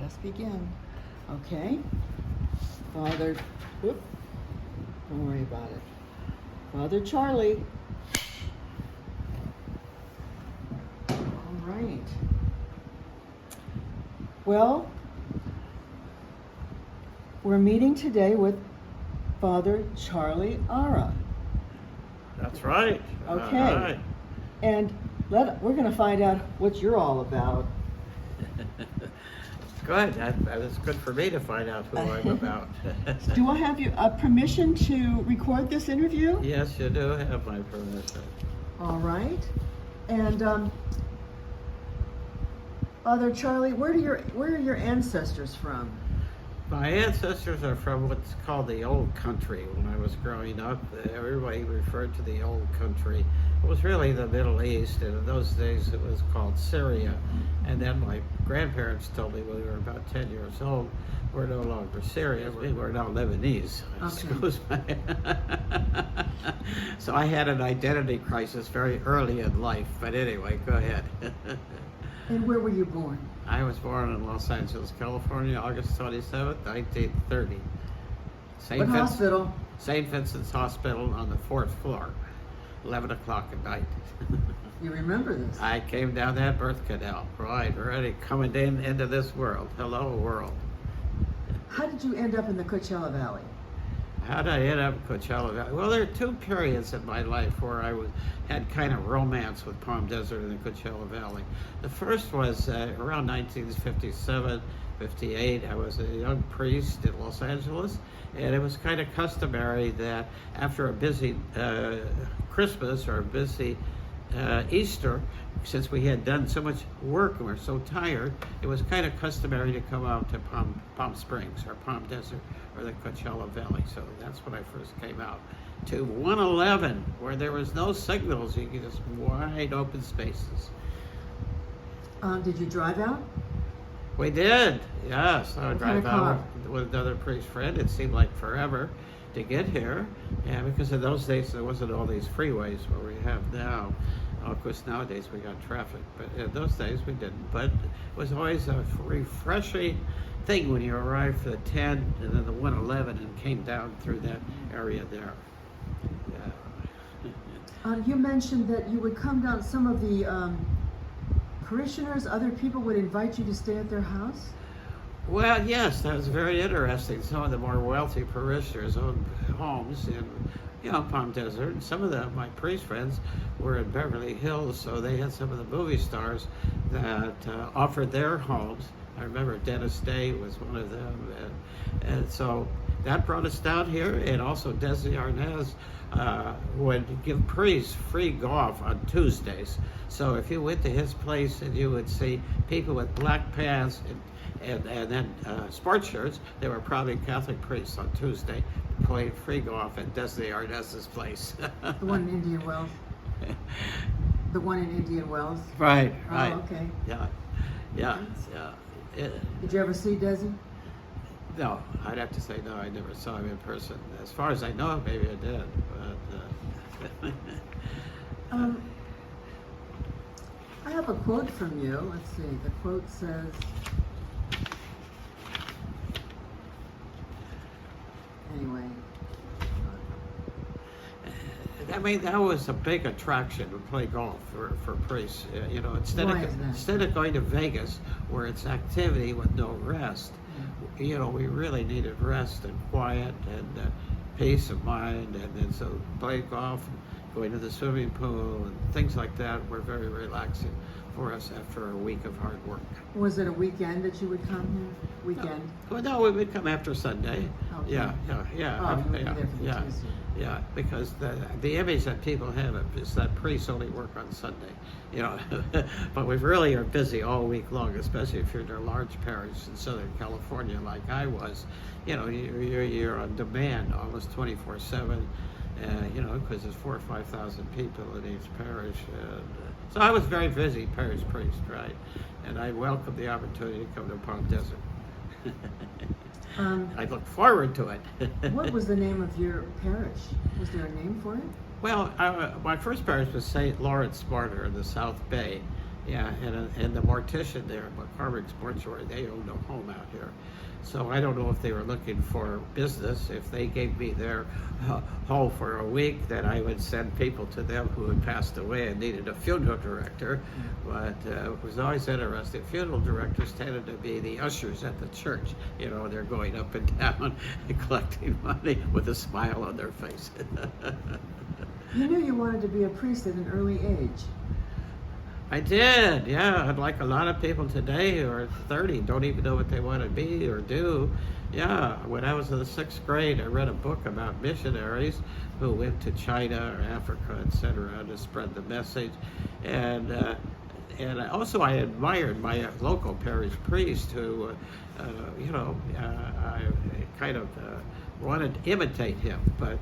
Let us begin. Okay. Father, whoop, don't worry about it. Father Charlie. All right. Well, we're meeting today with Father Charlie Ara. That's right. Okay. All right. And we're going to find out what you're all about. Good. That's good for me to find out who I'm about. Do I have your permission to record this interview? Yes, you do have my permission. All right. And Father Charlie, where are your ancestors from? My ancestors are from what's called the old country. When I was growing up, everybody referred to the old country. It was really the Middle East, and in those days it was called Syria. And then my grandparents told me when we were about 10 years old, we're no longer Syrians, we're now Lebanese. Excuse me. So I had an identity crisis very early in life, but anyway, go ahead. And where were you born? I was born in Los Angeles, California, August 27th, 1930. What hospital? St. Vincent's Hospital on the 4th floor, 11 o'clock at night. You remember this? I came down that birth canal, right, ready, coming into this world. Hello, world. How did you end up in the Coachella Valley? How did I end up in Coachella Valley? Well, there are two periods in my life where I had kind of romance with Palm Desert and the Coachella Valley. The first was around 1957, 58. I was a young priest in Los Angeles, and it was kind of customary that after a busy Christmas or a busy Easter, since we had done so much work and we're so tired, it was kind of customary to come out to Palm Springs or Palm Desert or the Coachella Valley. So that's when I first came out to 111, where there was no signals. You could just wide open spaces. Did you drive out? We did, yes. I would What kind drive of car? out with another priest friend. It seemed like forever to get here, and because in those days there wasn't all these freeways where we have now. Of course, nowadays we got traffic, but in those days we didn't. But it was always a refreshing thing when you arrived for the 10 and then the 111 and came down through that area there. Yeah. You mentioned that you would come down, some of the parishioners, other people would invite you to stay at their house? Well, yes, that was very interesting. Some of the more wealthy parishioners owned homes in, Palm Desert. And some of my priest friends were in Beverly Hills, so they had some of the movie stars that offered their homes. I remember Dennis Day was one of them, and so that brought us down here. And also Desi Arnaz would give priests free golf on Tuesdays. So if you went to his place and you would see people with black pants and then sports shirts, they were probably Catholic priests on Tuesday playing free golf at Desi Arnaz's place. The one in Indian Wells? The one in Indian Wells? Right, right. Oh, okay. Yeah. Did you ever see Desi? No, I'd have to say no. I never saw him in person. As far as I know, maybe I did. But I have a quote from you. Let's see. The quote says, anyway. I mean, that was a big attraction to play golf for priests. Instead of going to Vegas, where it's activity with no rest, we really needed rest and quiet and peace of mind. And then so playing golf, going to the swimming pool, and things like that were very relaxing for us after a week of hard work. Was it a weekend that you would come here? Weekend? No, we would come after Sunday. Okay. Yeah. Oh, you would be there for the Tuesday. Yeah, because the image that people have is that priests only work on Sunday, but we really are busy all week long, especially if you're in a large parish in Southern California like I was. You're on demand almost 24/7, because there's 4,000 or 5,000 people in each parish. So I was very busy parish priest, right? And I welcomed the opportunity to come to Palm Desert. I look forward to it. What was the name of your parish? Was there a name for it? Well, my first parish was St. Lawrence Martyr in the South Bay, Yeah, and the mortician there, McCormick's Mortuary, they owned a home out here. So I don't know if they were looking for business. If they gave me their home for a week, then I would send people to them who had passed away and needed a funeral director. But it was always interesting. Funeral directors tended to be the ushers at the church. You know, they're going up and down and collecting money with a smile on their face. You knew you wanted to be a priest at an early age. I did, yeah. And like a lot of people today who are 30 don't even know what they want to be or do. Yeah, when I was in the 6th grade, I read a book about missionaries who went to China or Africa, etc., to spread the message. And I admired my local parish priest who, I kind of wanted to imitate him, but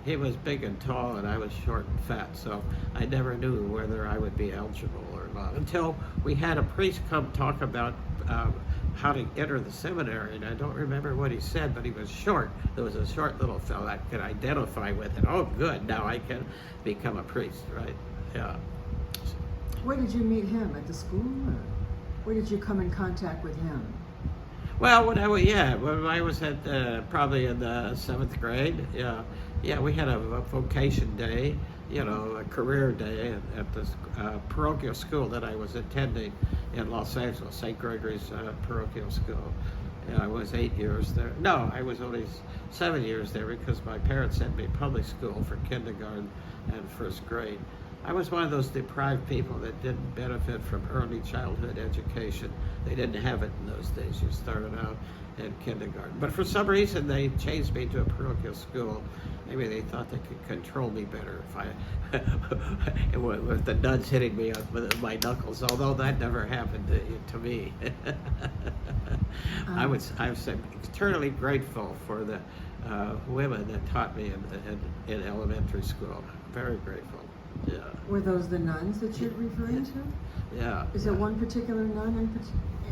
he was big and tall, and I was short and fat, so I never knew whether I would be eligible or not until we had a priest come talk about how to enter the seminary, and I don't remember what he said, but he was short. There was a short little fellow I could identify with, and oh, good, now I can become a priest, right? Yeah. Where did you meet him? At the school? Or where did you come in contact with him? Well, when I was at probably in the 7th grade, yeah, we had a vocation day, a career day at the parochial school that I was attending in Los Angeles, St. Gregory's parochial school. And I was 8 years there. No, I was only 7 years there because my parents sent me public school for kindergarten and 1st grade. I was one of those deprived people that didn't benefit from early childhood education. They didn't have it in those days. You started out in kindergarten. But for some reason, they changed me to a parochial school. Maybe they thought they could control me better with the nuns hitting me with my knuckles, although that never happened to me. I'm eternally grateful for the women that taught me in elementary school. Very grateful. Yeah. Were those the nuns that you're referring to? Yeah. Is there one particular nun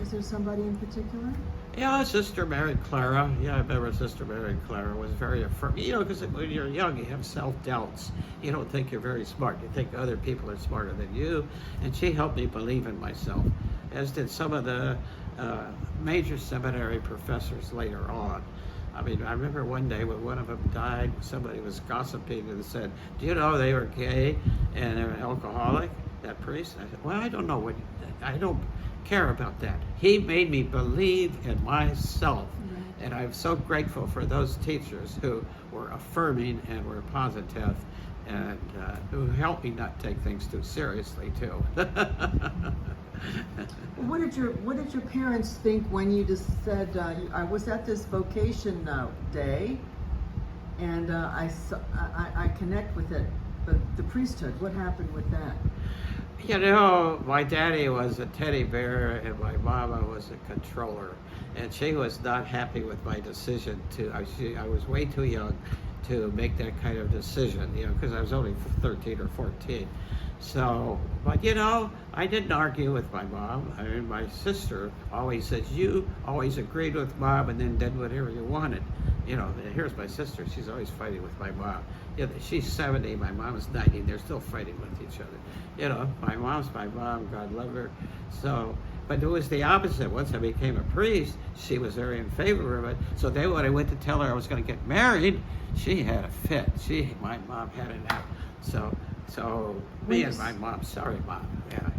is there somebody in particular? Yeah, Sister Mary Clara. Yeah, I remember Sister Mary Clara was very affirming. Because when you're young, you have self-doubts. You don't think you're very smart. You think other people are smarter than you. And she helped me believe in myself, as did some of the major seminary professors later on. I mean, I remember one day when one of them died, somebody was gossiping and said, "Do you know they were gay and they were alcoholic, that priest?" I said, "Well, I don't know I don't care about that. He made me believe in myself." Right. And I'm so grateful for those teachers who were affirming and were positive and who helped me not take things too seriously, too. What did your parents think when you just said, I was at this vocation day, and I connect with it, but the priesthood, what happened with that? My daddy was a teddy bear and my mama was a controller, and she was not happy with my decision I was way too young to make that kind of decision, because I was only 13 or 14. So, but I didn't argue with my mom. I mean, my sister always says, "You always agreed with mom and then did whatever you wanted." Here's my sister. She's always fighting with my mom. She's 70, my mom is 90. They're still fighting with each other. My mom's my mom, God love her. So, but it was the opposite. Once I became a priest, she was very in favor of it. So then when I went to tell her I was going to get married, she had a fit. My mom had it out. So me and my mom, sorry, Mom. Yeah,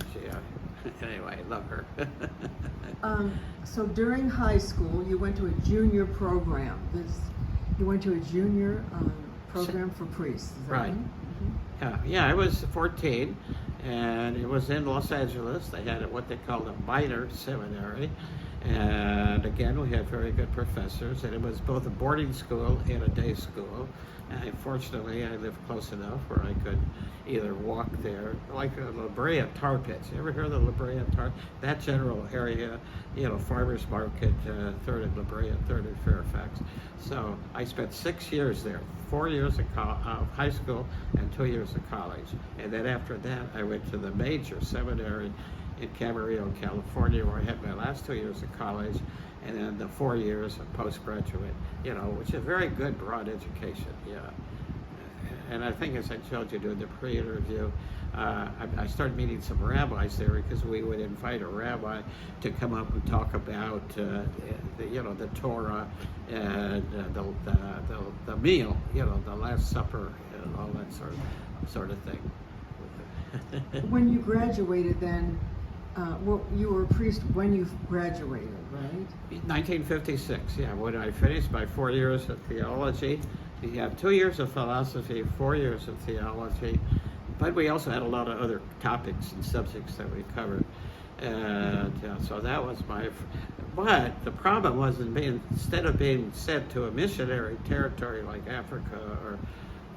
anyway, I love her. So during high school, you went to a junior program. You went to a junior program for priests. Is that right? Mm-hmm. Yeah, I was 14, and it was in Los Angeles. They had what they called a minor seminary. And again, we had very good professors, and it was both a boarding school and a day school. And fortunately, I lived close enough where I could either walk there, like La Brea tar pits. You ever hear of the La Brea tar? That general area, Farmers Market, 3rd in La Brea, 3rd in Fairfax. So I spent 6 years there, 4 years of high school and 2 years of college. And then after that, I went to the major seminary in Camarillo, California, where I had my last 2 years of college, and then the 4 years of postgraduate, which is a very good broad education, yeah. and I think as I told you during the pre-interview, I started meeting some rabbis there because we would invite a rabbi to come up and talk about the Torah and the meal, the Last Supper and all that sort of thing. When you graduated, then you were a priest when you graduated, right? 1956, yeah. When I finished my 4 years of theology, you have 2 years of philosophy, 4 years of theology, but we also had a lot of other topics and subjects that we covered. And so that was but the problem was instead of being sent to a missionary territory like Africa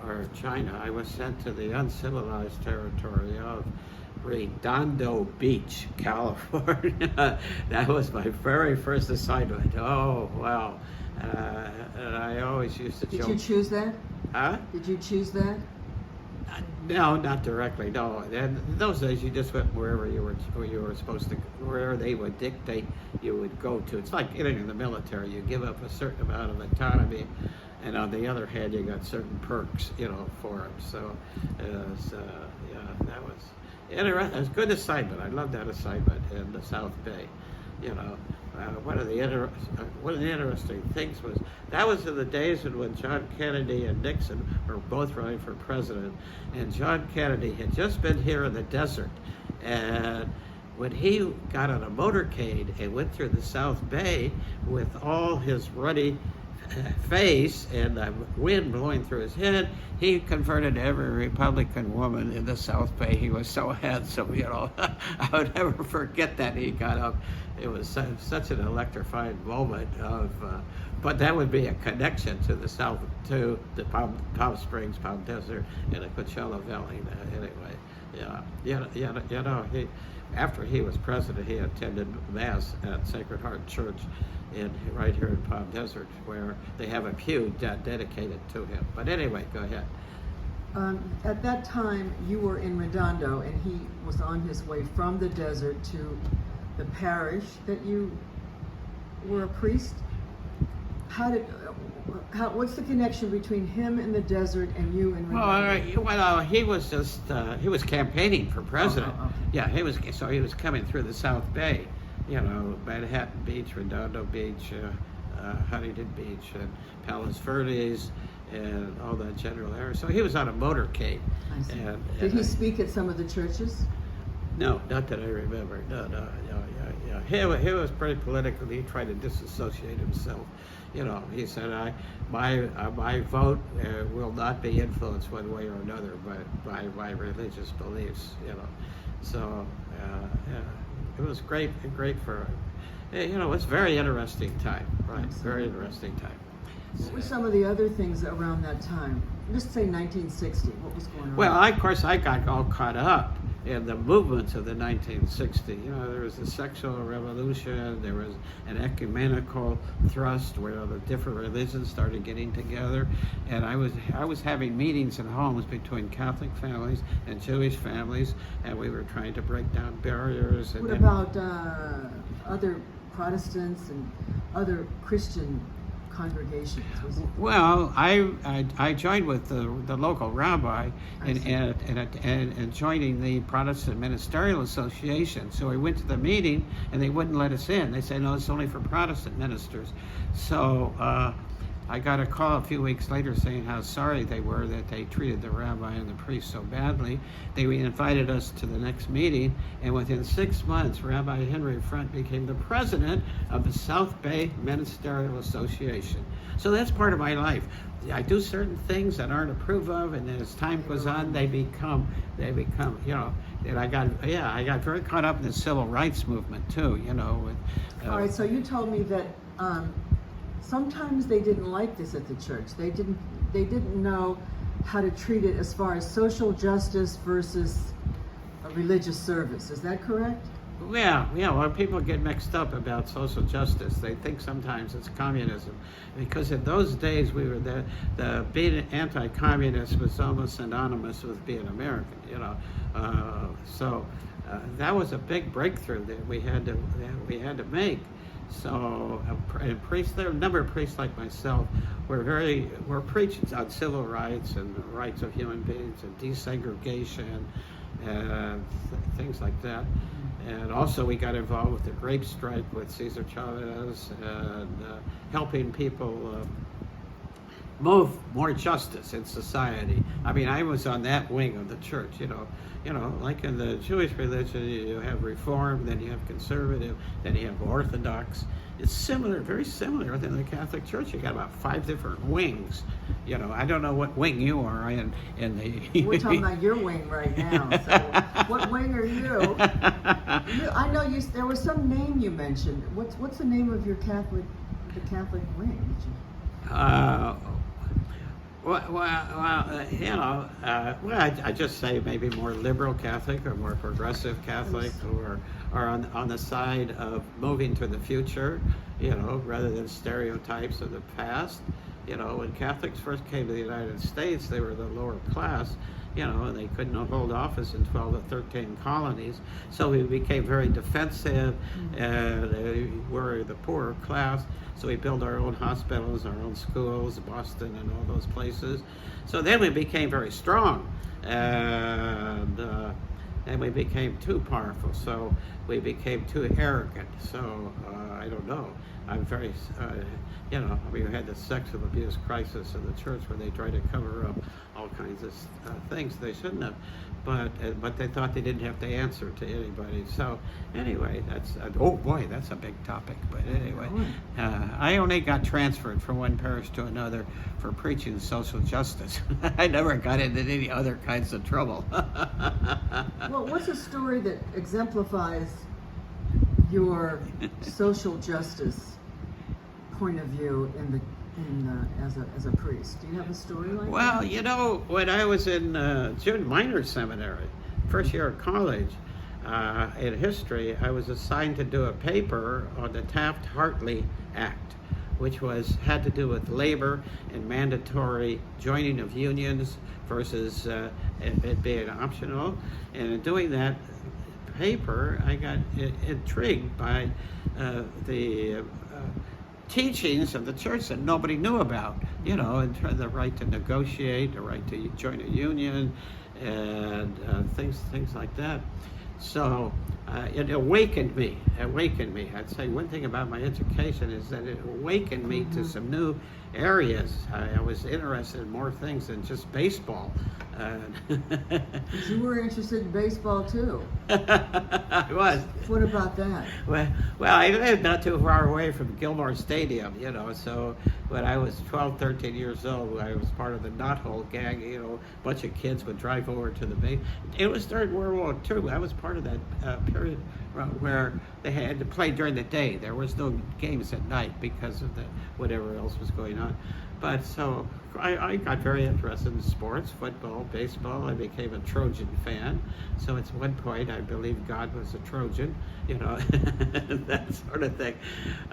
or China, I was sent to the uncivilized territory of Redondo Beach, California. That was my very first assignment. Oh, wow. And I always used to Did you choose that? Huh? Did you choose that? No, not directly. No, and in those days you just went wherever you were supposed to, wherever they would dictate you would go to. It's like getting in the military. You give up a certain amount of autonomy, and on the other hand, you got certain perks, for it. So, that was interesting. It was a good assignment. I loved that assignment in the South Bay. One of the interesting things was that was in the days when John Kennedy and Nixon were both running for president, and John Kennedy had just been here in the desert, and when he got on a motorcade and went through the South Bay with all his ruddy face and the wind blowing through his head, he converted every Republican woman in the South Bay. He was so handsome, I would never forget that. He got up. It was such an electrifying moment but that would be a connection to the South, to the Palm Springs, Palm Desert, and the Coachella Valley. Anyway, after he was president, he attended Mass at Sacred Heart Church right here in Palm Desert, where they have a pew dedicated to him. But anyway, go ahead. At that time, you were in Redondo, and he was on his way from the desert to the parish that you were a priest. What's the connection between him in the desert and you in Redondo? He was just he was campaigning for president. Okay. Yeah, he was coming through the South Bay, Manhattan Beach, Redondo Beach, Huntington Beach, and Palos Verdes, and all that general area. So he was on a motorcade. I see. Did he speak at some of the churches? No, not that I remember. No. He was pretty political. He tried to disassociate himself. He said, my vote will not be influenced one way or another by my religious beliefs. So it was great for. It was a very interesting time, right? Absolutely. Very interesting time. What were some of the other things around that time? Just say 1960. What was going on? Well, of course, I got all caught up in the movements of the 1960s. There was the sexual revolution. There was an ecumenical thrust where the different religions started getting together, and I was having meetings in homes between Catholic families and Jewish families, and we were trying to break down barriers. And what about other Protestants and other Christian congregations? Well, I joined with the local rabbi and joining the Protestant Ministerial Association. So we went to the meeting and they wouldn't let us in. They said, no, it's only for Protestant ministers. So I got a call a few weeks later saying how sorry they were that they treated the rabbi and the priest so badly. They invited us to the next meeting, and within 6 months, Rabbi Henry Front became the president of the South Bay Ministerial Association. So that's part of my life. I do certain things that aren't approved of, and then as time goes on, they become, and I got very caught up in the civil rights movement too, All right, so you told me that sometimes they didn't like this at the church. They didn't know how to treat it as far as social justice versus a religious service. Is that correct? Yeah. Well, people get mixed up about social justice. They think sometimes it's communism, because in those days we were the being anti-communist was almost synonymous with being American. So that was a big breakthrough that we had to make. So, and priests, there are a number of priests like myself, we're preaching on civil rights and the rights of human beings and desegregation and things like that. And also we got involved with the grape strike with Cesar Chavez and helping people move more justice in society. I mean, I was on that wing of the church, like in the Jewish religion, you have Reform, then you have Conservative, then you have Orthodox. It's similar, very similar within the Catholic Church. You got about 5 different wings. I don't know what wing you are in the. We're talking about your wing right now. So, what wing are you? I know there was some name you mentioned. What's the name of the Catholic wing? I just say maybe more liberal Catholic or more progressive Catholic, or on the side of moving to the future, rather than stereotypes of the past. When Catholics first came to the United States, they were the lower class, and they couldn't hold office in 12 to 13 colonies. So we became very defensive, and we're the poorer class. So we built our own hospitals, our own schools, Boston and all those places. So then we became very strong, and we became too powerful. So we became too arrogant. So I don't know. I'm very, we had the sexual abuse crisis in the church where they tried to cover up all kinds of things they shouldn't have, but they thought they didn't have to answer to anybody. So anyway, that's that's a big topic. But anyway, I only got transferred from one parish to another for preaching social justice. I never got into any other kinds of trouble. Well, what's a story that exemplifies your social justice point of view as a priest? Do you have a story like that? Well, when I was in June Minor Seminary, first year of college, in history, I was assigned to do a paper on the Taft-Hartley Act, which had to do with labor and mandatory joining of unions versus it being optional. And in doing that paper, I got intrigued by the teachings of the church that nobody knew about, and the right to negotiate, the right to join a union, and things like that. So it awakened me. I'd say one thing about my education is that it awakened me to some new areas. I was interested in more things than just baseball. You were interested in baseball too. I was. What about that? Well, I lived not too far away from Gilmore Stadium, so when I was 12, 13 years old, I was part of the Knothole gang, a bunch of kids would drive over to the base. It was during World War II. I was part of that period where they had to play during the day. There was no games at night because of whatever else was going on. But so I got very interested in sports, football, baseball. I became a Trojan fan. So at one point I believed God was a Trojan, that sort of thing.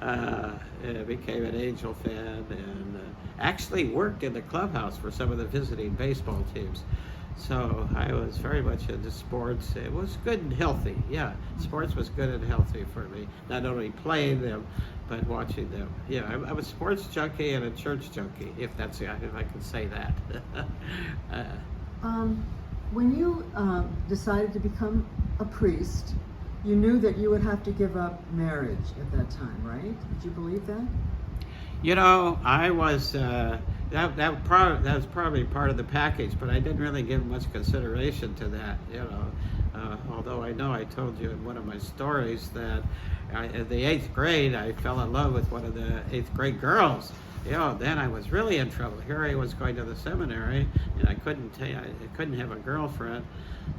I became an Angel fan and actually worked in the clubhouse for some of the visiting baseball teams. So I was very much into sports. It was good and healthy. Yeah, sports was good and healthy for me. Not only playing them, but watching them. Yeah, I'm a sports junkie and a church junkie, if I can say that. When you decided to become a priest, you knew that you would have to give up marriage at that time, right? Did you believe that? I was. That was probably part of the package, but I didn't really give much consideration to that, although I know I told you in one of my stories that in the 8th grade, I fell in love with one of the 8th grade girls. Then I was really in trouble. Here I was going to the seminary, and I couldn't have a girlfriend.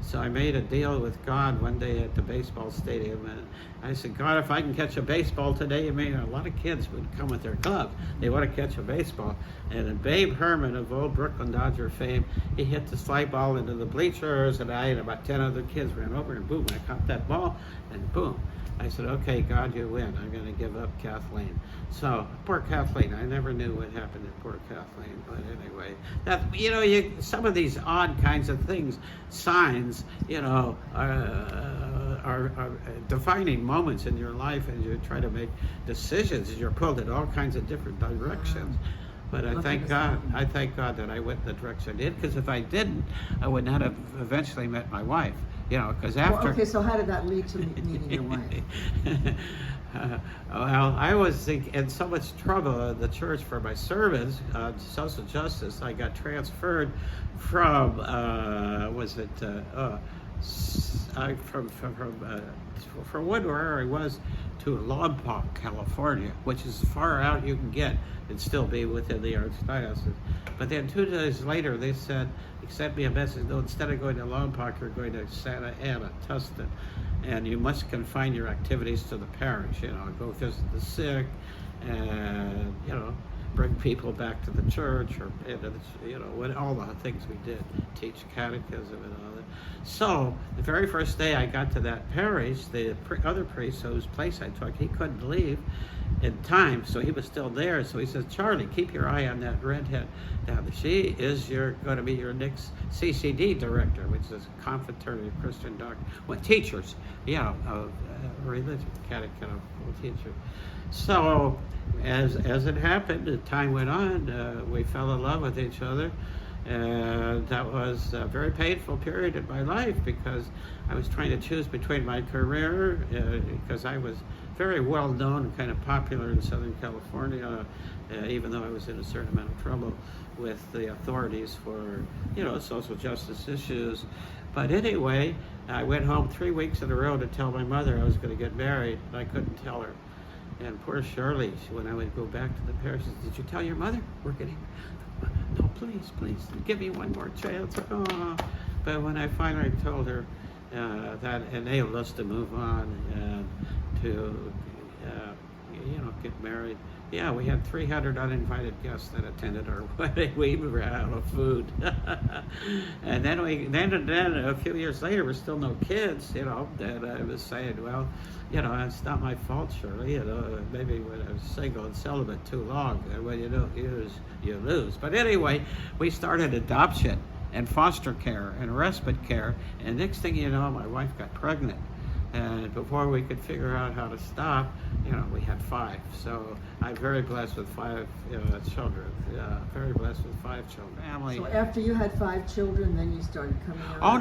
So I made a deal with God one day at the baseball stadium, and I said, God, if I can catch a baseball today, a lot of kids would come with their club. They want to catch a baseball. And then Babe Herman of old Brooklyn Dodger fame, he hit the fly ball into the bleachers, and I and about 10 other kids ran over, and boom, I caught that ball, and boom. I said, okay, God, you win. I'm going to give up Kathleen. So, poor Kathleen. I never knew what happened to poor Kathleen. But anyway, some of these odd kinds of things, signs, are are defining moments in your life, and you try to make decisions, and you're pulled in all kinds of different directions. But I thank God that I went in the direction I did, because if I didn't, I would not have eventually met my wife. Because after. Well, okay, so how did that lead to meeting your wife? Well, I was in so much trouble in the church for my service, social justice. I got transferred from from where I was to Lompoc, California, which is as far out you can get and still be within the archdiocese. But then 2 days later, they sent me a message. No, instead of going to Lompoc, you're going to Santa Ana, Tustin, and you must confine your activities to the parish. Go visit the sick, and bring people back to the church, or all the things we did, teach catechism and all that. So the very first day I got to that parish, the other priest whose place I took, he couldn't leave in time, so he was still there. So he says, "Charlie, keep your eye on that redhead down there. She is going to be your next CCD director," which is Confraternity of Christian Doctrine. Well, teachers, religion, catechism teacher. So as it happened, as time went on, we fell in love with each other. And that was a very painful period in my life, because I was trying to choose between my career, because I was very well known and kind of popular in Southern California, even though I was in a certain amount of trouble with the authorities for, social justice issues. But anyway, I went home 3 weeks in a row to tell my mother I was going to get married, and I couldn't tell her. And poor Charlie, when I would go back to the parish, she said, "Did you tell your mother we're getting?" "No, please, give me one more chance." Oh. But when I finally told her, that enabled us to move on and to, get married. Yeah, we had 300 uninvited guests that attended our wedding. We ran out of food. And then a few years later, we're still no kids, that I was saying, well, it's not my fault, Shirley, maybe when I was single and celibate too long, and when you don't use, you lose. But anyway, we started adoption and foster care and respite care, and next thing you know, my wife got pregnant. And before we could figure out how to stop, we had 5. So I'm very blessed with 5 children. Very blessed with 5 children. Family. So after you had 5 children, then you started coming out? Oh,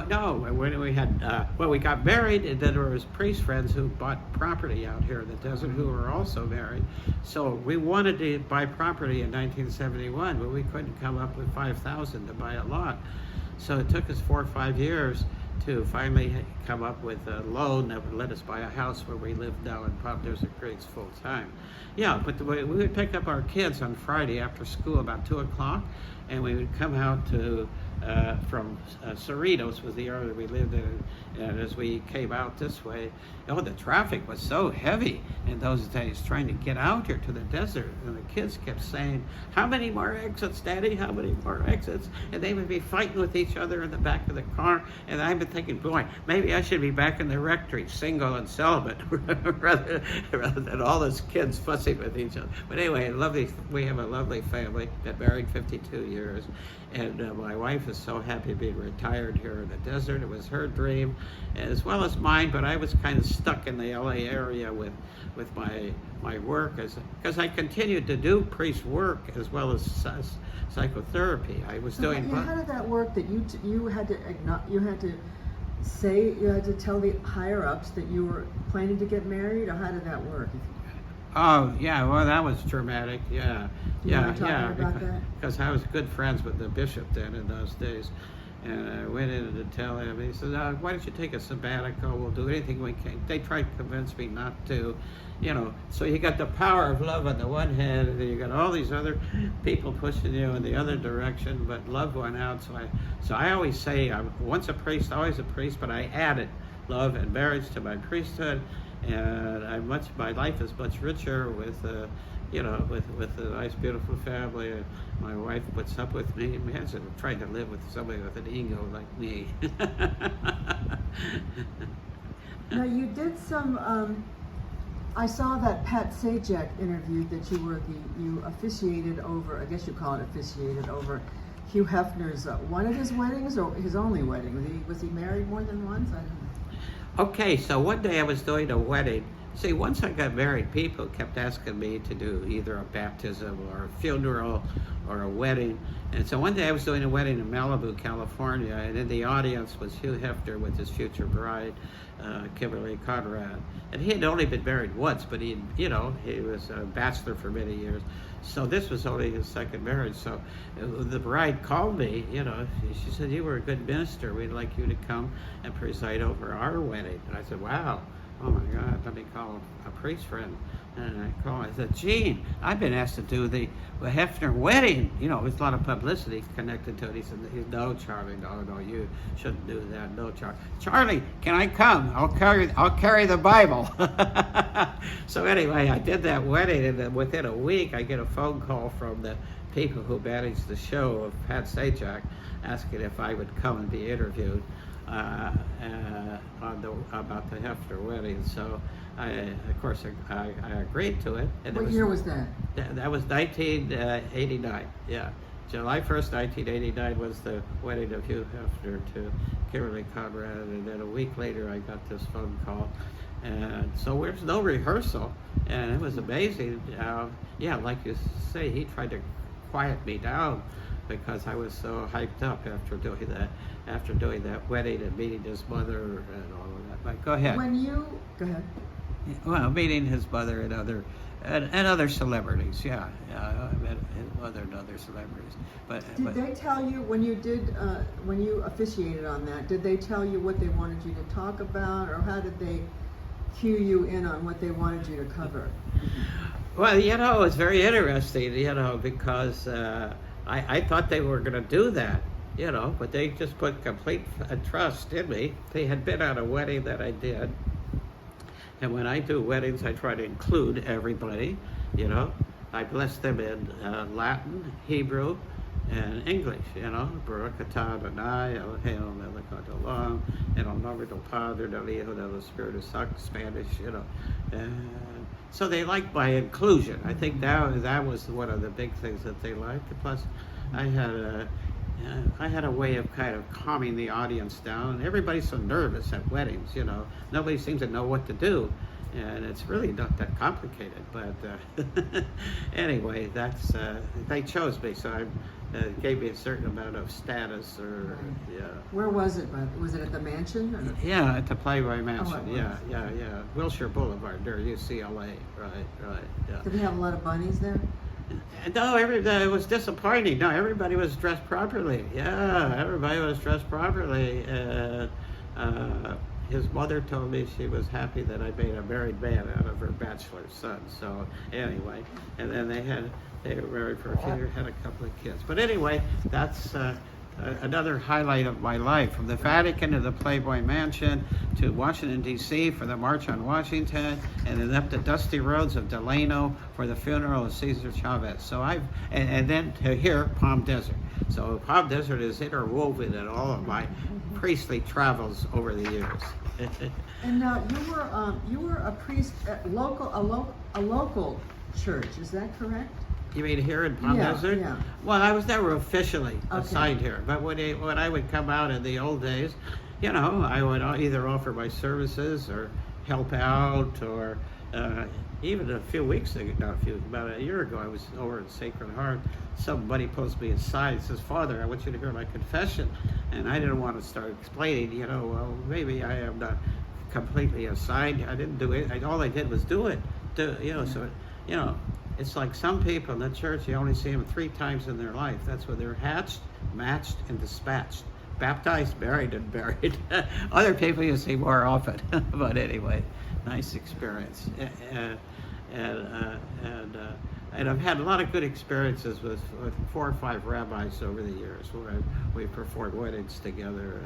no. When we had, we got married, and then there was priest friends who bought property out here in the desert who were also married. So we wanted to buy property in 1971, but we couldn't come up with $5,000 to buy a lot. So it took us 4 or 5 years to finally come up with a loan that would let us buy a house where we live now in Palm Desert Creeks full time. Yeah, but we would pick up our kids on Friday after school about 2 o'clock, and we would come out to from Cerritos was the area we lived in, and as we came out this way, the traffic was so heavy in those days trying to get out here to the desert, and the kids kept saying, "How many more exits, Daddy? How many more exits?" And they would be fighting with each other in the back of the car, and I've been thinking, boy, maybe I should be back in the rectory, single and celibate, rather than all those kids fussing with each other. But anyway, we have a lovely family, been married 52 years, and my wife is so happy being retired here in the desert. It was her dream as well as mine, but I was kind of stuck in the LA area with my work, because I continued to do priest work as well as psychotherapy. I was doing. How did that work? That you had to tell the higher ups that you were planning to get married, or how did that work? Oh, yeah, well, that was dramatic, yeah. Because I was good friends with the bishop then in those days. And I went in to tell him, he said, "Why don't you take a sabbatical? We'll do anything we can." They tried to convince me not to, So you got the power of love on the one hand, and then you got all these other people pushing you in the other direction, but love won out. So I always say, I'm once a priest, always a priest, but I added love and marriage to my priesthood. And my life is much richer with a nice, beautiful family. And my wife puts up with me. Imagine trying to live with somebody with an ego like me. Now you did some. I saw that Pat Sajak interview that you officiated over. I guess you call it officiated over Hugh Hefner's one of his weddings or his only wedding. Was he married more than once? I don't know. Okay, so one day I was doing a wedding. See, once I got married, people kept asking me to do either a baptism or a funeral or a wedding. And so one day I was doing a wedding in Malibu, California, and in the audience was Hugh Hefner with his future bride, Kimberly Conrad. And he had only been married once, but he was a bachelor for many years. So this was only his second marriage. So the bride called me, she said, "You were a good minister. We'd like you to come and preside over our wedding." And I said, "Wow. Oh my God, let me call a priest friend." And I said, "Gene, I've been asked to do the Hefner wedding. There's a lot of publicity connected to it." He said, "No, Charlie, no, you shouldn't do that. No, Charlie. Charlie, can I come? I'll carry the Bible." So anyway, I did that wedding, and then within a week, I get a phone call from the people who managed the show of Pat Sajak, asking if I would come and be interviewed about the Hefner wedding. So I agreed to it. And What year was that? That was 1989. Yeah, July 1st, 1989 was the wedding of Hugh Hefner to Kimberly Conrad, and then a week later I got this phone call. And so there's no rehearsal, and it was amazing. Like you say, he tried to quiet me down because I was so hyped up after doing that wedding and meeting his mother and all of that. But go ahead. Go ahead. Well, meeting his mother and other celebrities. Yeah, I met his mother and other celebrities. Did they tell you when you officiated on that? Did they tell you what they wanted you to talk about, or how did they cue you in on what they wanted you to cover? Well, it was very interesting, because I thought they were going to do that, but they just put complete trust in me. They had been on a wedding that I did. And when I do weddings, I try to include everybody, I bless them in Latin, Hebrew, and English, Baruch atah Adonai, Eloheinu melech haolam, en el nombre del Padre, del Hijo, del Espíritu Santo, Spanish, And so they liked my inclusion. I think that was one of the big things that they liked. Plus, I had a way of kind of calming the audience down. Everybody's so nervous at weddings, Nobody seems to know what to do. And it's really not that complicated. But anyway, they chose me. So it gave me a certain amount of status. Where was it? Was it at the mansion? Or? Yeah, at the Playboy Mansion. Oh, yeah. Wilshire Boulevard, near UCLA. Right. Yeah. Did they have a lot of bunnies there? No, it was disappointing. No, everybody was dressed properly. Yeah, everybody was dressed properly. His mother told me she was happy that I made a married man out of her bachelor son. So anyway, and then they were married for a few years, had a couple of kids. But anyway, that's another highlight of my life. From the Vatican to the Playboy Mansion to Washington, D.C. for the March on Washington, and then up the dusty roads of Delano for the funeral of Cesar Chavez. So and then to here, Palm Desert. So Palm Desert is interwoven in all of my priestly travels over the years. And you were a priest at a local church. Is that correct? You mean here in Palm Desert? Yeah. Well, I was never officially Okay. assigned here, but when I would come out in the old days, I would either offer my services or help out, or even a few weeks ago, about a year ago, I was over at Sacred Heart. Somebody pulls me aside and says, "Father, I want you to hear my confession." And I didn't want to start explaining, well, maybe I am not completely assigned. I didn't do it. All I did was do it. So, it's like some people in the church, you only see them 3 times in their life. That's when they're hatched, matched, and dispatched. Baptized, married, and buried. Other people you see more often. But anyway, nice experience. And I've had a lot of good experiences with 4 or 5 rabbis over the years where we performed weddings together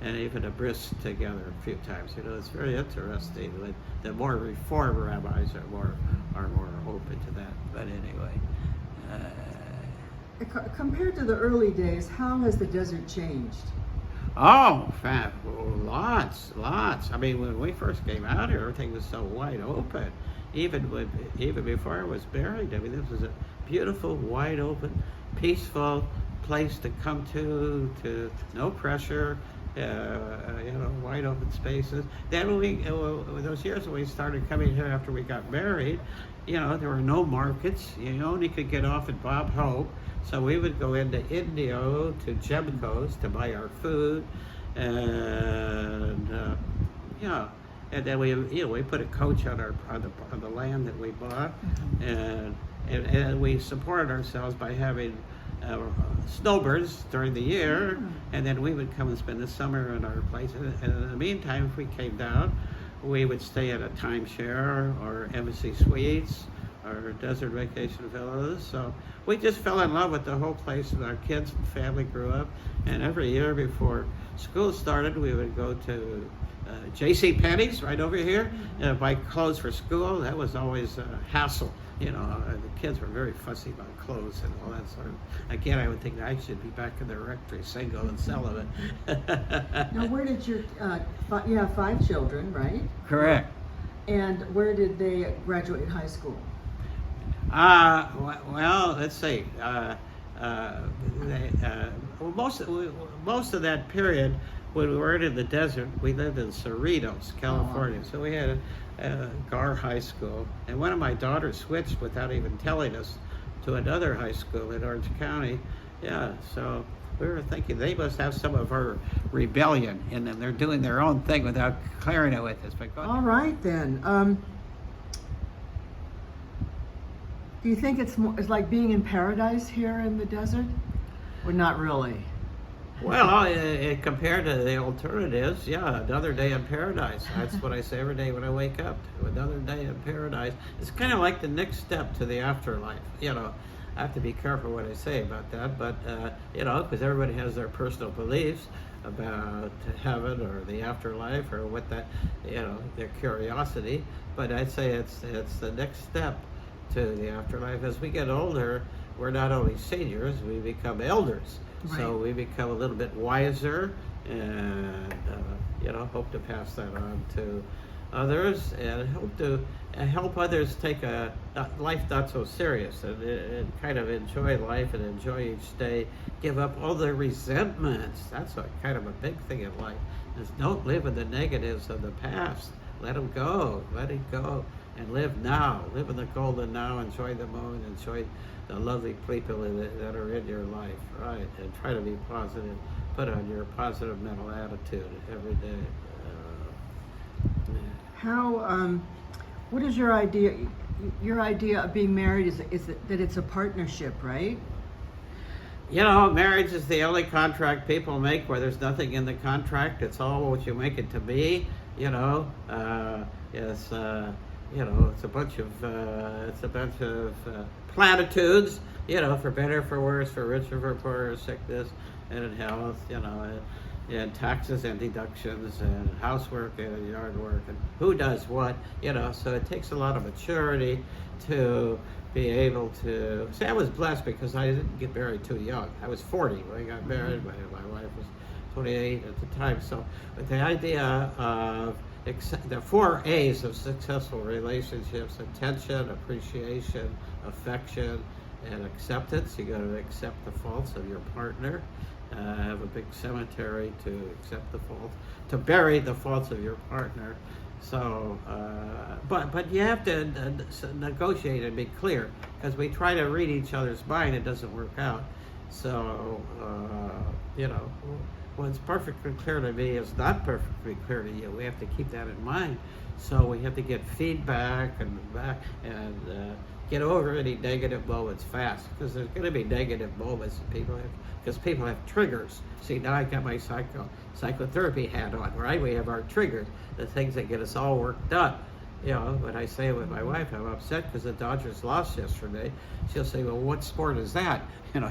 and even a bris together a few times. It's very interesting. The more Reformed rabbis are more open to that. But anyway. Compared to the early days, how has the desert changed? Oh, lots. I mean, when we first came out here, everything was so wide open. Even before I was married, I mean, this was a beautiful, wide open, peaceful place to come to no pressure, wide open spaces. Then those years when we started coming here after we got married, there were no markets. You only could get off at Bob Hope. So we would go into Indio to Gemco's to buy our food, and and then we put a coach on the land that we bought, and we supported ourselves by having snowbirds during the year, and then we would come and spend the summer in our place. And in the meantime, if we came down, we would stay at a timeshare or Embassy Suites or Desert Vacation Villas. So we just fell in love with the whole place, and our kids and family grew up. And every year before school started, we would go to J.C. Penney's right over here, buy clothes for school. That was always a hassle. The kids were very fussy about clothes and all that sort of. Again, I would think I should be back in the rectory, single and celibate. Now, where did you have 5 children, right? Correct. And where did they graduate high school? Well, let's see. Most of that period, when we were in the desert, we lived in Cerritos, California. So we had Gar High School, and one of my daughters switched without even telling us to another high school in Orange County. Yeah, so we were thinking they must have some of our rebellion in them. They're doing their own thing without clearing it with us. But go ahead. All right then. Do you think it's like being in paradise here in the desert, or not really? Well, compared to the alternatives, yeah, another day in paradise. That's what I say every day when I wake up. Another day in paradise. It's kind of like the next step to the afterlife. I have to be careful what I say about that, but because everybody has their personal beliefs about heaven or the afterlife or what that, their curiosity. But I'd say it's the next step to the afterlife. As we get older, we're not only seniors, we become elders. Right. So we become a little bit wiser, and hope to pass that on to others, and hope to help others take a life not so serious, and kind of enjoy life and enjoy each day. Give up all the resentments. That's kind of a big thing in life. Is don't live in the negatives of the past. Let them go. Let it go. And live now. Live in the golden now. Enjoy the moment. Enjoy the lovely people that are in your life, right? And try to be positive. Put on your positive mental attitude every day. What is your idea? Your idea of being married is that it's a partnership, right? Marriage is the only contract people make where there's nothing in the contract. It's all what you make it to be. It's a bunch of platitudes, for better, for worse, for richer, for poorer, sickness and in health, and taxes and deductions and housework and yard work and who does what, so it takes a lot of maturity to be able to. See, I was blessed because I didn't get married too young. I was 40 when I got married. My wife was 28 at the time. So, but the idea of the 4 A's of successful relationships: attention, appreciation, affection, and acceptance. You got to accept the faults of your partner. Have a big cemetery to accept the faults, to bury the faults of your partner. So, but you have to negotiate and be clear, because we try to read each other's mind, it doesn't work out. So, what's perfectly clear to me is not perfectly clear to you. We have to keep that in mind. So we have to get feedback and get over any negative moments fast, because there's going to be negative moments that people have, because people have triggers. See, now I got my psychotherapy hat on, right? We have our triggers, the things that get us all worked up. When I say with my wife, I'm upset because the Dodgers lost yesterday, she'll say, well, what sport is that?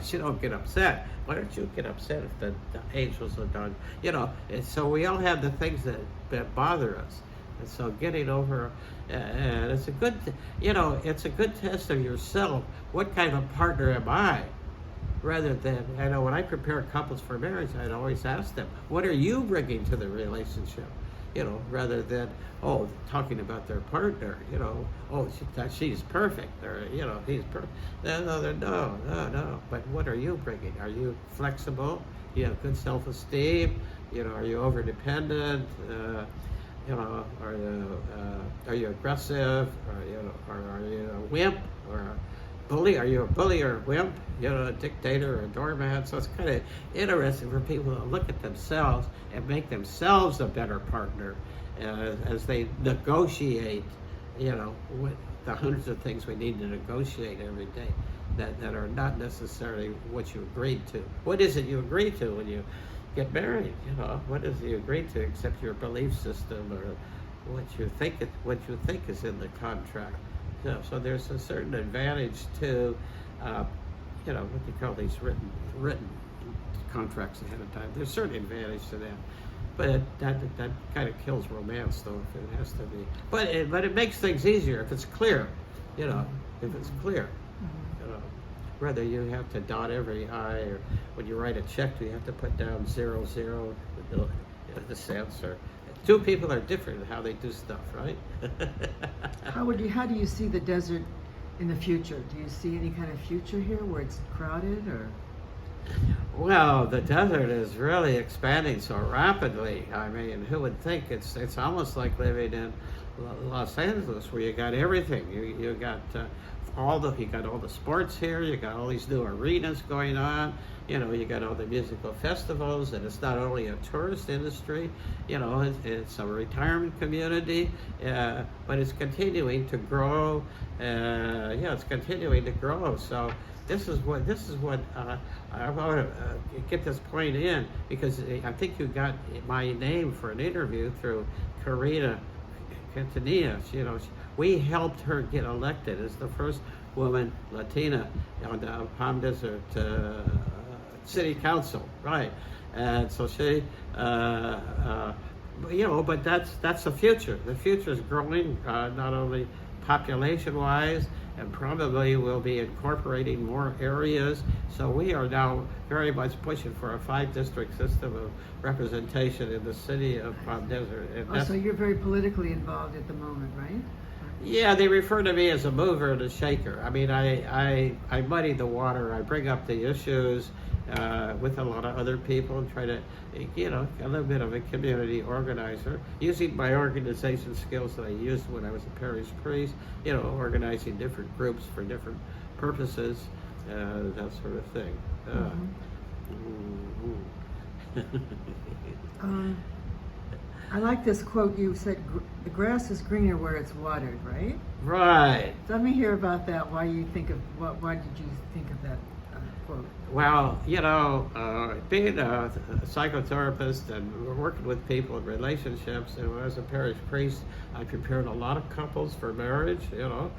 She don't get upset. Why don't you get upset if the Angels are Dodgers? And so we all have the things that bother us. And so getting over, and it's a good, it's a good test of yourself. What kind of partner am I? Rather than, when I prepare couples for marriage, I'd always ask them, what are you bringing to the relationship? Rather than, talking about their partner, she's perfect, or, he's perfect. No. But what are you bringing? Are you flexible? You have good self-esteem? You know, are you over dependent? You know, are you aggressive? Or you know, or are you a wimp or a bully? Are you a bully or a wimp? You know, a dictator or a doormat? So it's kind of interesting for people to look at themselves and make themselves a better partner as they negotiate. You know, with the hundreds of things we need to negotiate every day that are not necessarily what you agreed to. What is it you agree to when you get married? You know, what is it you agree to except your belief system or what you think is in the contract? You know, so there's a certain advantage to, you know, what do you call these written contracts ahead of time. There's certain advantage to that. But that kind of kills romance, though, if it has to be. But it makes things easier if it's clear, you know, if it's clear. You know, whether you have to dot every I, or when you write a check, do you have to put down 00, the cents, or two people are different in how they do stuff, right? How do you see the desert in the future? Do you see any kind of future here where it's crowded, or? Well, the desert is really expanding so rapidly. I mean, who would think it's almost like living in Los Angeles, where you got everything. You got all the sports here. You got all these new arenas going on. You know, you got all the musical festivals, and it's not only a tourist industry. You know, it's a retirement community, but it's continuing to grow. Yeah, it's continuing to grow. So. This is what I want to get this point in, because I think you got my name for an interview through Karina Quintanilla. You know, we helped her get elected as the first woman Latina on the Palm Desert City Council, right? And so she, you know, but that's the future. The future is growing, not only population-wise, and probably will be incorporating more areas. So we are now very much pushing for a 5-district system of representation in the city of Palm Desert. And so you're very politically involved at the moment, right? Yeah, they refer to me as a mover and a shaker. I mean, I muddy the water. I bring up the issues with a lot of other people and try to, you know, a little bit of a community organizer, using my organization skills that I used when I was a parish priest, you know, organizing different groups for different purposes, that sort of thing. I like this quote you said, the grass is greener where it's watered, right? Right. Let me hear about that. Why did you think of that quote? Well, you know, being a psychotherapist and working with people in relationships, and when I was a parish priest, I prepared a lot of couples for marriage, you know.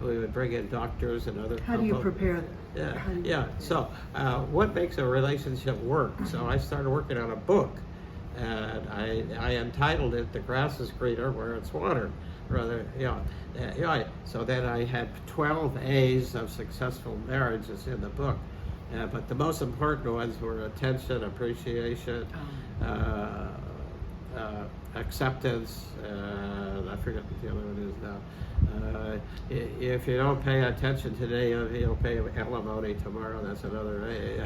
We would bring in doctors and other How do you prepare that? Yeah. So what makes a relationship work? So I started working on a book, and I entitled it "The Grass is Greener Where It's Watered." Rather, so then I had 12 A's of successful marriages in the book. But the most important ones were attention, appreciation, acceptance. I forget what the other one is now. If you don't pay attention today, you'll pay alimony tomorrow. That's another A.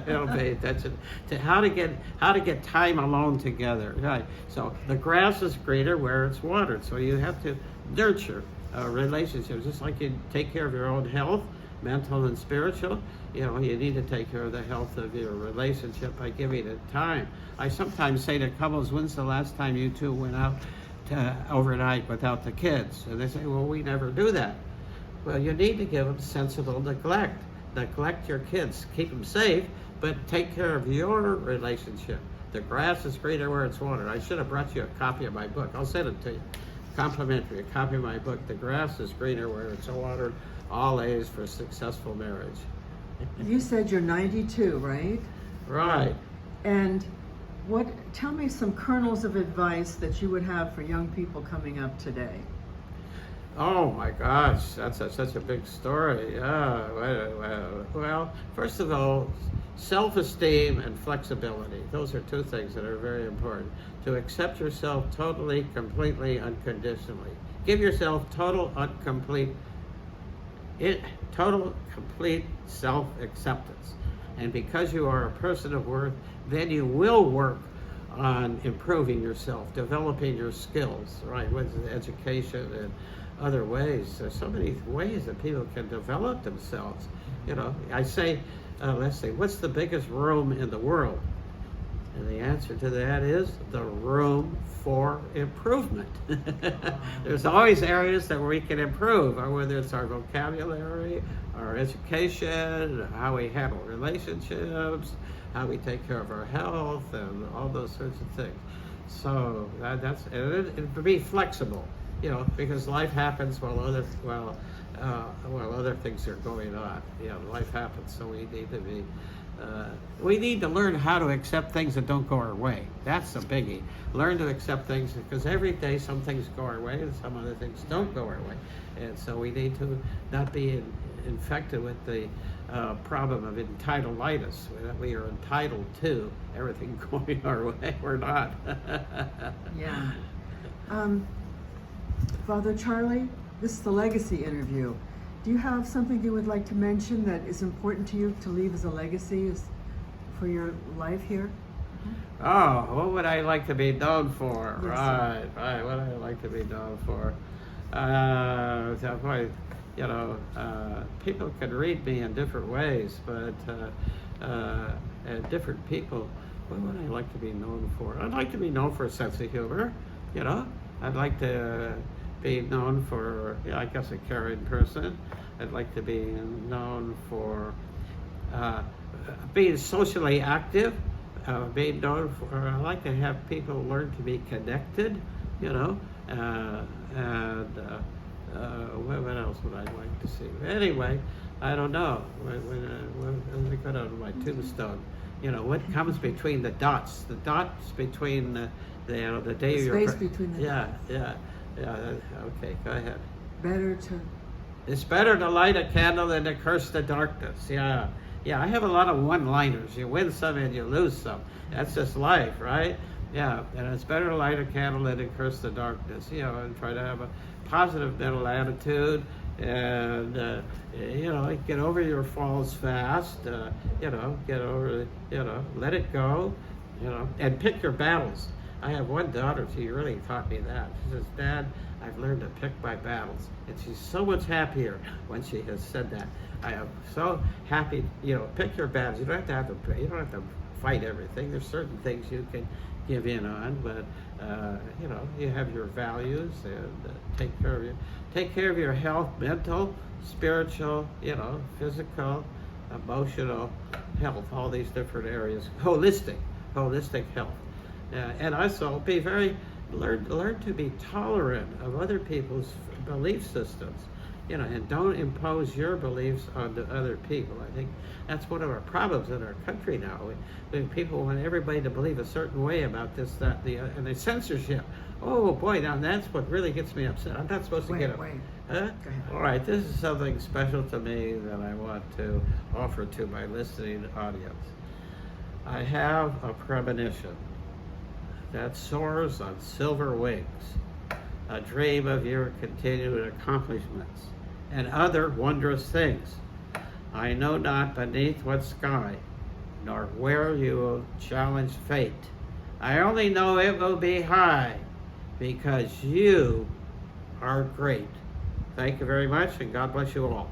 You don't pay attention to how to get time alone together. Right. So the grass is greener where it's watered. So you have to nurture relationships, just like you take care of your own health, mental and spiritual. You know, you need to take care of the health of your relationship by giving it time. I sometimes say to couples, when's the last time you two went out overnight without the kids? And they say, well, we never do that. Well, you need to give them sensible neglect. Neglect your kids. Keep them safe, but take care of your relationship. The grass is greener where it's watered. I should have brought you a copy of my book. I'll send it to you. Complimentary, a copy of my book, The Grass is Greener Where It's Watered, All A's for Successful Marriage. You said you're 92, right? Right. And tell me some kernels of advice that you would have for young people coming up today. Oh my gosh, that's such a big story. Yeah. Well, first of all, self-esteem and flexibility. Those are two things that are very important. To accept yourself totally, completely, unconditionally. Give yourself total, complete self-acceptance. And because you are a person of worth, then you will work on improving yourself, developing your skills, right? With education and other ways. There's so many ways that people can develop themselves. You know, I say, let's say, what's the biggest room in the world? And the answer to that is the room for improvement. There's always areas that we can improve, or whether it's our vocabulary, our education, how we handle relationships, how we take care of our health, and all those sorts of things. So that's it, to be flexible, you know, because life happens while other things are going on. You know, life happens, so we need to be. We need to learn how to accept things that don't go our way. That's the biggie. Learn to accept things, because every day some things go our way and some other things don't go our way. And so we need to not be infected with the problem of entitleitis, that we are entitled to everything going our way. We're not. Yeah. Father Charlie, this is the legacy interview. Do you have something you would like to mention that is important to you to leave as a legacy for your life here? Oh, what would I like to be known for? Yes, Right. What would I like to be known for? You know, people can read me in different ways, but and different people, what would I like to be known for? I'd like to be known for a sense of humor, you know. I'd like to be known for, yeah, I guess, a caring person. I'd like to be known for being socially active, being known for, I like to have people learn to be connected, you know, what else would I like to see? Anyway, I don't know. When we got on my tombstone, you know, what comes between the dots between the day of your space between the dots. Yeah. Okay, go ahead. It's better to light a candle than to curse the darkness. Yeah. I have a lot of one-liners. You win some and you lose some. That's just life, right? Yeah, and it's better to light a candle than to curse the darkness. You know, and try to have a positive mental attitude, and you know, get over your falls fast. You know, let it go. You know, and pick your battles. I have one daughter, she really taught me that. She says, Dad, I've learned to pick my battles. And she's so much happier when she has said that. I am so happy, you know, pick your battles. You don't have to fight everything. There's certain things you can give in on, but you know, you have your values, and take care of your health, mental, spiritual, you know, physical, emotional health, all these different areas. Holistic health. And also learn to be tolerant of other people's belief systems, you know, and don't impose your beliefs onto other people. I think that's one of our problems in our country now. People want everybody to believe a certain way about this, that, and the censorship. Oh boy, now that's what really gets me upset. I'm not supposed to get Wait. Huh? All right, this is something special to me that I want to offer to my listening audience. I have a premonition that soars on silver wings, a dream of your continued accomplishments and other wondrous things. I know not beneath what sky, nor where you will challenge fate. I only know it will be high, because you are great. Thank you very much, and God bless you all.